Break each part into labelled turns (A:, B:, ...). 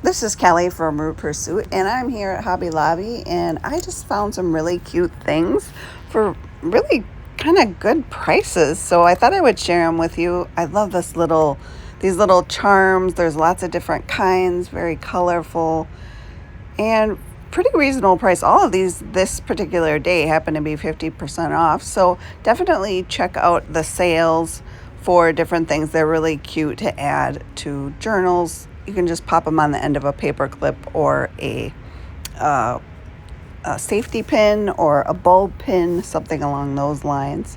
A: This is Kelly from Root Pursuit, and I'm here at Hobby Lobby, and I just found some really cute things for really kind of good prices. So I thought I would share them with you. I love these little charms. There's lots of different kinds, very colorful, and pretty reasonable price. All of these this particular day happen to be 50% off. So definitely check out the sales for different things. They're really cute to add to journals. You can just pop them on the end of a paper clip or a safety pin or a bulb pin, something along those lines.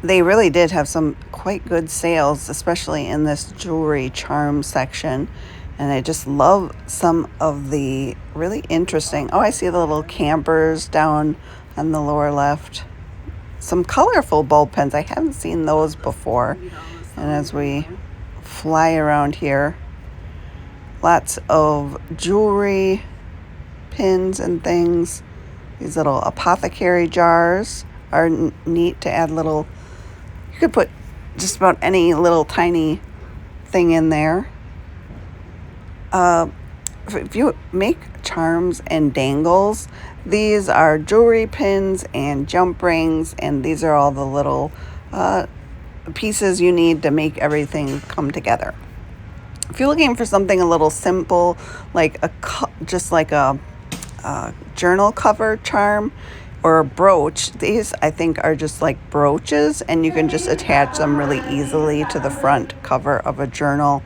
A: They really did have some quite good sales, especially in this jewelry charm section. And I just love some of the really interesting, I see the little campers down on the lower left. Some colorful bulb pens. I haven't seen those before. And as we fly around here, lots of jewelry, pins and things. These little apothecary jars are neat to add you could put just about any little tiny thing in there. If you make charms and dangles, these are jewelry pins and jump rings, and these are all the little pieces you need to make everything come together. If you're looking for something a little simple, like just like a journal cover charm or a brooch, these I think are just like brooches, and you can just attach them really easily to the front cover of a journal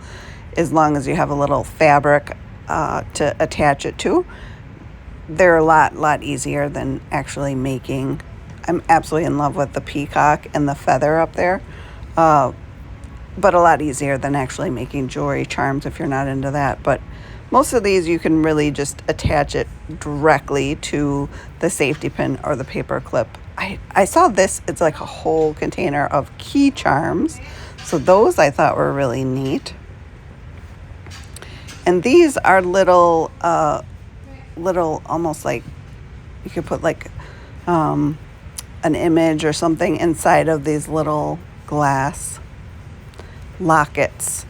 A: as long as you have a little fabric to attach it to. They're a lot easier than actually making. I'm absolutely in love with the peacock and the feather up there, but a lot easier than actually making jewelry charms if you're not into that. But most of these you can really just attach it directly to the safety pin or the paper clip. I saw this, it's like a whole container of key charms. So those I thought were really neat. And these are little almost like you could put like an image or something inside of these little glass lockets,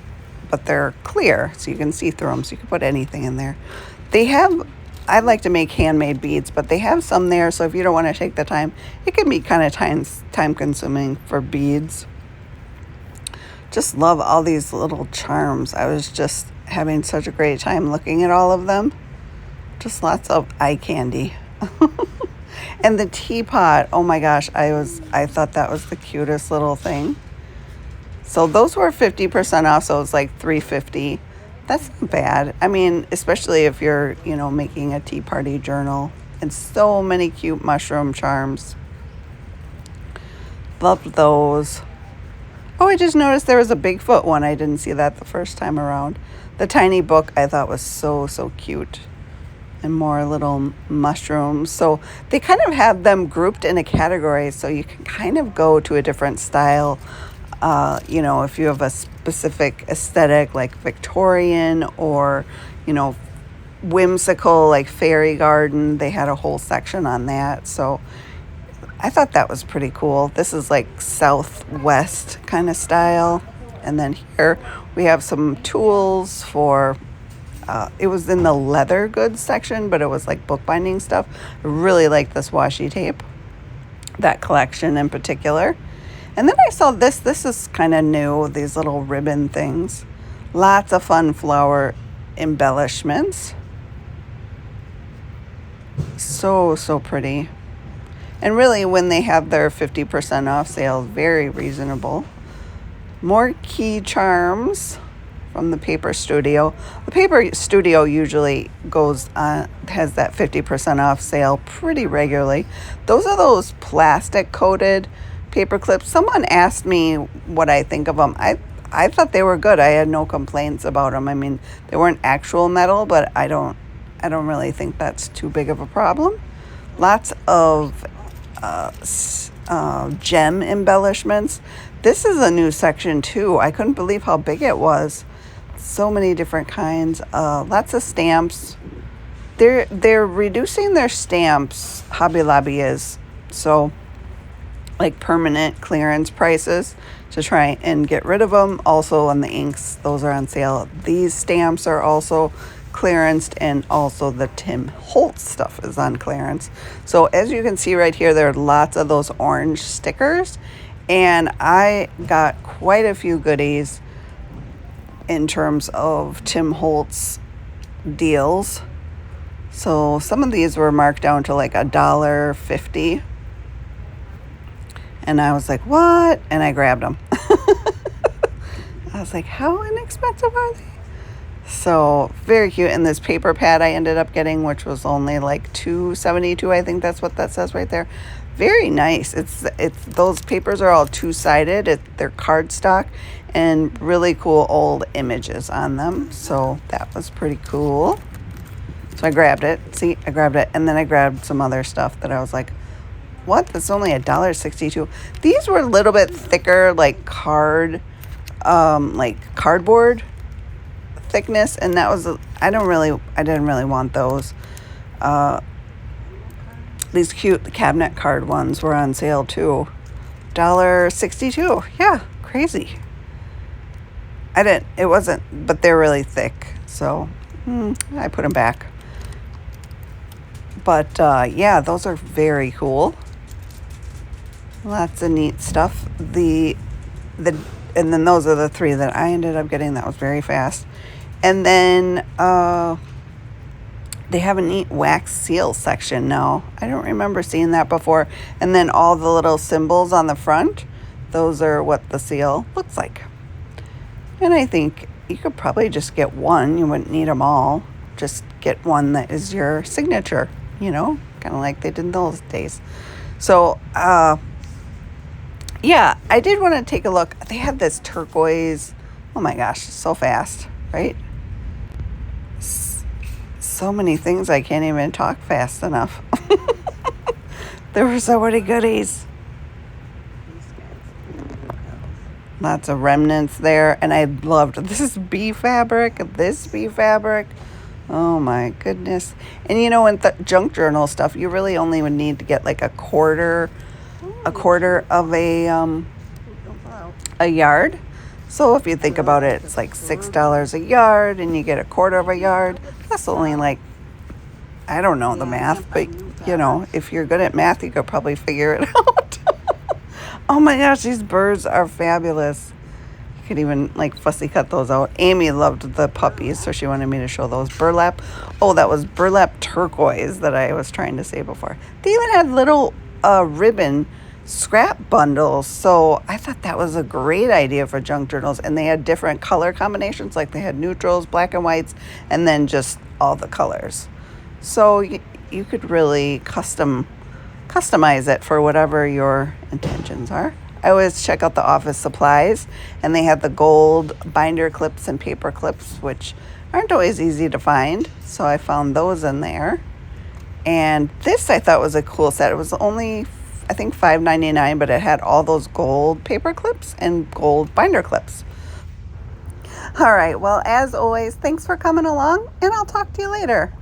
A: but they're clear so you can see through them, so you can put anything in there. I like to make handmade beads, but they have some there, so if you don't want to take the time, it can be kind of time consuming for beads. Just love all these little charms. I was just having such a great time looking at all of them. Just lots of eye candy. And the teapot, oh my gosh, I thought that was the cutest little thing. So those were 50% off, so it was like $3.50. That's not bad. I mean, especially if you're, making a tea party journal. And so many cute mushroom charms. Loved those. Oh, I just noticed there was a Bigfoot one. I didn't see that the first time around. The tiny book I thought was so cute. And more little mushrooms. So they kind of have them grouped in a category, so you can kind of go to a different style. If you have a specific aesthetic like Victorian or, whimsical like fairy garden, they had a whole section on that. So I thought that was pretty cool. This is like Southwest kind of style. And then here we have some tools for, it was in the leather goods section, but it was like bookbinding stuff. I really like this washi tape, that collection in particular. And then I saw this is kind of new, these little ribbon things. Lots of fun flower embellishments. So pretty. And really, when they have their 50% off sale, very reasonable. More key charms from the Paper Studio. The Paper Studio usually has that 50% off sale pretty regularly. Those are those plastic coated paper clips. Someone asked me what I think of them. I thought they were good. I had no complaints about them. I mean, they weren't actual metal, but I don't really think that's too big of a problem. Lots of gem embellishments. This is a new section too. I couldn't believe how big it was. So many different kinds. Lots of stamps. They're reducing their stamps. Hobby Lobby is. So like permanent clearance prices, to try and get rid of them. Also on the inks, those are on sale. These stamps are also clearanced, and also the Tim Holtz stuff is on clearance. So as you can see right here, there are lots of those orange stickers, and I got quite a few goodies in terms of Tim Holtz deals. So some of these were marked down to like $1.50. And I was like, what? And I grabbed them. I was like, how inexpensive are they? So very cute. And this paper pad I ended up getting, which was only like $2.72. I think that's what that says right there. Very nice. It's those papers are all two-sided. They're cardstock and really cool old images on them. So that was pretty cool. So I grabbed it. See, I grabbed it. And then I grabbed some other stuff that I was like, what? That's only $1.62. These were a little bit thicker, like cardboard thickness, and that was I didn't really want those. These cute cabinet card ones were on sale too. $1.62. Yeah, crazy. It wasn't, but they're really thick, so I put them back. But yeah, those are very cool. Lots of neat stuff. And then those are the three that I ended up getting. That was very fast. And then they have a neat wax seal section now. I don't remember seeing that before. And then all the little symbols on the front, those are what the seal looks like. And I think you could probably just get one. You wouldn't need them all. Just get one that is your signature, kind of like they did in those days. So, yeah, I did want to take a look. They had this turquoise. Oh my gosh, so fast, right? So many things I can't even talk fast enough. There were so many goodies. Lots of remnants there. And I loved this bee fabric. Oh my goodness. And in the junk journal stuff, you really only would need to get like a quarter of a yard. So if you think about it, it's like $6 a yard, and you get a quarter of a yard. That's only like, I don't know the math, but if you're good at math, you could probably figure it out. Oh my gosh, these birds are fabulous. You could even like fussy cut those out. Amy loved the puppies, so she wanted me to show those. Burlap. Oh, that was burlap turquoise that I was trying to say before. They even had little ribbon scrap bundles, so I thought that was a great idea for junk journals. And they had different color combinations, like they had neutrals, black and whites, and then just all the colors. So you could really customize it for whatever your intentions are. I always check out the office supplies, and they had the gold binder clips and paper clips, which aren't always easy to find, so I found those in there. And this I thought was a cool set. It was only, I think, $5.99, but it had all those gold paper clips and gold binder clips. All right, well, as always, thanks for coming along, and I'll talk to you later.